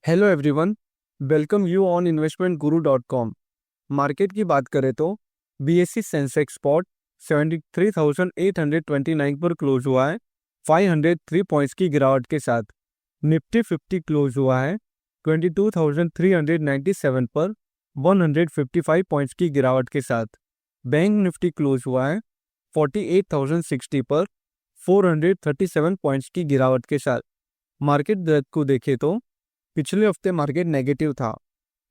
Hello everyone, welcome you on investmentguru.com। Market की बात करें तो बीएसई सेंसेक्स स्पॉट 73,829 पर क्लोज हुआ है 503 पॉइंट्स की गिरावट के साथ। निफ्टी 50 क्लोज हुआ है 22,397 पर 155 पॉइंट्स की गिरावट के साथ। बैंक निफ्टी क्लोज हुआ है 48,060 पर 437 पॉइंट्स की गिरावट के साथ। मार्केट डेप्थ को देखें तो पिछले हफ्ते मार्केट नेगेटिव था।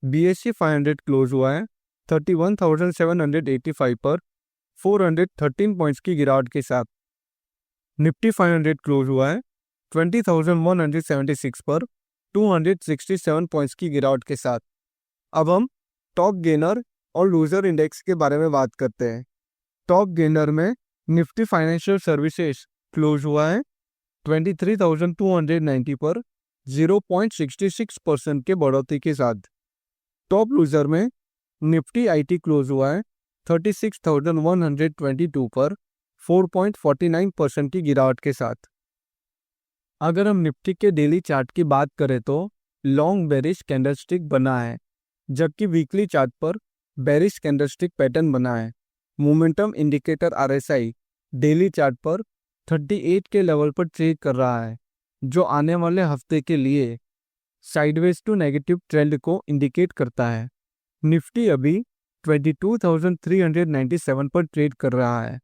बीएसई 500 क्लोज हुआ है 31,785 पर 413 पॉइंट्स की गिरावट के साथ। निफ्टी 500 क्लोज हुआ है 20,176 पर 267 पॉइंट्स की गिरावट के साथ। अब हम टॉप गेनर और लूजर इंडेक्स के बारे में बात करते हैं। टॉप गेनर में निफ्टी फाइनेंशियल सर्विसेज क्लोज हुआ है 23,290 पर 0.66% के बढ़ोतरी के साथ। टॉप लूजर में निफ्टी आईटी क्लोज हुआ है 36,122 पर 4.49% की गिरावट के साथ। अगर हम निफ्टी के डेली चार्ट की बात करें तो लॉन्ग बेरिश कैंडलस्टिक बना है, जबकि वीकली चार्ट पर बेरिश कैंडलस्टिक पैटर्न बना है। Momentum indicator RSI daily chart पर 38 के लेवल पर ट्रेड कर रहा है, जो आने वाले हफ्ते के लिए साइडवेज टू नेगेटिव ट्रेंड को इंडिकेट करता है। निफ्टी अभी 22,397 पर ट्रेड कर रहा है।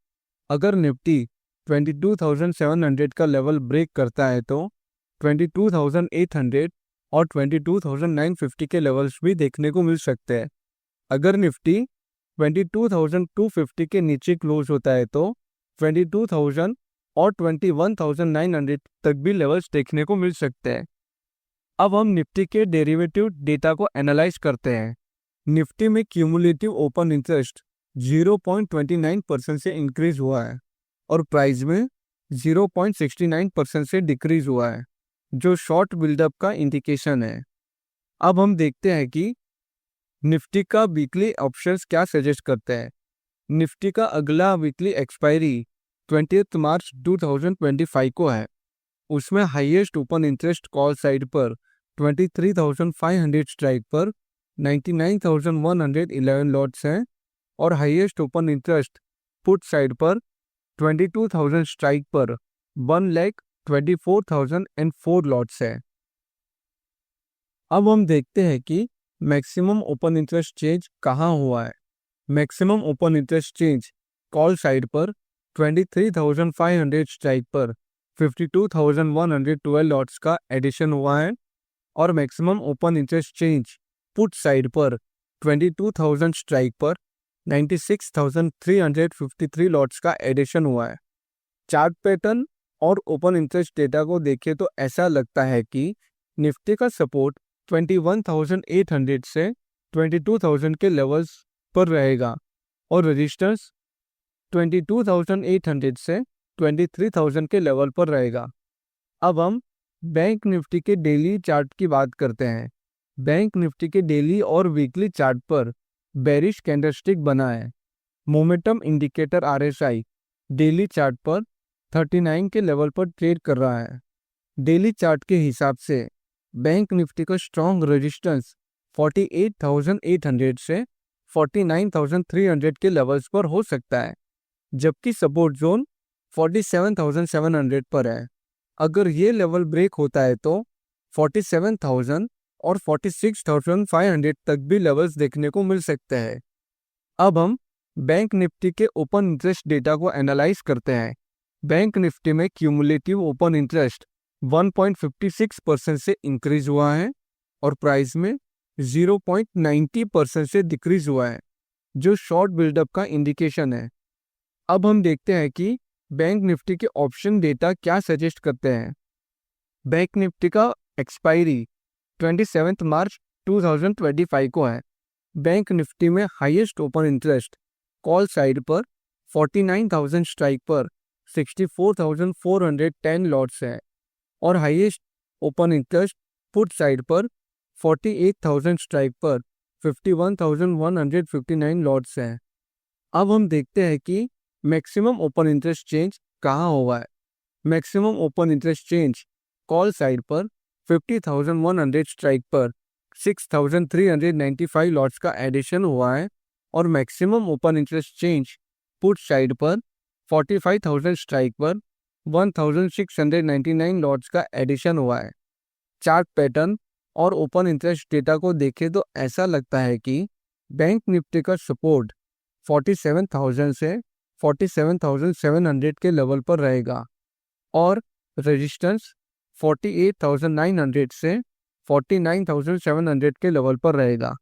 अगर निफ्टी 22,700 का लेवल ब्रेक करता है तो 22,800 और 22,950 के लेवल्स भी देखने को मिल सकते हैं। अगर निफ्टी 22,250 के नीचे क्लोज होता है तो 22,000 और 21,900 तक भी लेवल्स देखने को मिल सकते हैं। अब हम निफ्टी के डेरिवेटिव डेटा को एनालाइज करते हैं। निफ्टी में क्यूमुलेटिव ओपन इंटरेस्ट 0.29% से इंक्रीज हुआ है और प्राइस में 0.69% से डिक्रीज हुआ है, जो शॉर्ट बिल्डअप का इंडिकेशन है। अब हम देखते हैं कि निफ्टी का वीकली ऑप्शंस क्या सजेस्ट करते हैं। निफ्टी का अगला वीकली एक्सपायरी 20 मार्च 2025 को है। उसमें highest open interest call side पर 23,500 स्ट्राइक पर 99,111 लॉट्स हैं और highest open interest put side पर 22,000 स्ट्राइक पर 1,24,004 लॉट्स है। अब हम देखते हैं कि मैक्सिमम ओपन इंटरेस्ट चेंज कहाँ हुआ है। Maximum open interest change call side पर 23,500 स्ट्राइक पर 52,112 लॉट्स का एडिशन हुआ है और maximum open interest change put side पर 22,000 स्ट्राइक पर 96,353 लॉट्स का एडिशन हुआ है। चार्ट पैटर्न और ओपन इंटरेस्ट डेटा को देखें तो ऐसा लगता है कि निफ्टी का सपोर्ट 21,800 से 22,000 के लेवल्स पर रहेगा और रजिस्टर्स 22,800 से 23,000 के लेवल पर रहेगा। अब हम बैंक निफ्टी के डेली चार्ट की बात करते हैं। बैंक निफ्टी के डेली और वीकली चार्ट पर बेरिश कैंडलस्टिक बना है। Momentum indicator RSI daily chart पर 39 के लेवल पर ट्रेड कर रहा है। डेली चार्ट के हिसाब से बैंक निफ्टी का स्ट्रॉन्ग रेजिस्टेंस 48,800 से 49,300 के लेवल्स पर हो सकता है, जबकि सपोर्ट जोन 47,700 पर है। अगर ये लेवल ब्रेक होता है तो 47,000 और 46,500 तक भी लेवल्स देखने को मिल सकते हैं। अब हम बैंक निफ्टी के ओपन इंटरेस्ट डेटा को एनालाइज करते हैं। बैंक निफ्टी में क्यूमुलेटिव ओपन इंटरेस्ट 1.56% से इंक्रीज हुआ है और प्राइस में 0.90% से डिक्रीज हुआ है, जो शॉर्ट बिल्डअप का इंडिकेशन है। अब हम देखते हैं कि बैंक निफ्टी के ऑप्शन डेटा क्या सजेस्ट करते हैं। बैंक निफ्टी का एक्सपायरी 27 मार्च 2025 को है। बैंक निफ्टी में highest open interest call side पर 49,000 स्ट्राइक पर 64,410 लॉट्स है और highest open interest put side पर 48,000 स्ट्राइक पर 51,159 लॉट्स हैं। अब हम देखते हैं कि मैक्सिमम ओपन इंटरेस्ट चेंज कहाँ हुआ है। Maximum open interest change call side पर 50,100 स्ट्राइक पर 6,395 लॉट्स का एडिशन हुआ है और maximum open interest change put side पर 45,000 स्ट्राइक पर 1,699 लॉट्स का एडिशन हुआ है। चार्ट पैटर्न और ओपन इंटरेस्ट डेटा को देखें तो ऐसा लगता है कि बैंक निफ्टी का सपोर्ट 47,000 से 47,700 के लेवल पर रहेगा और रेजिस्टेंस 48,900 से 49,700 के लेवल पर रहेगा।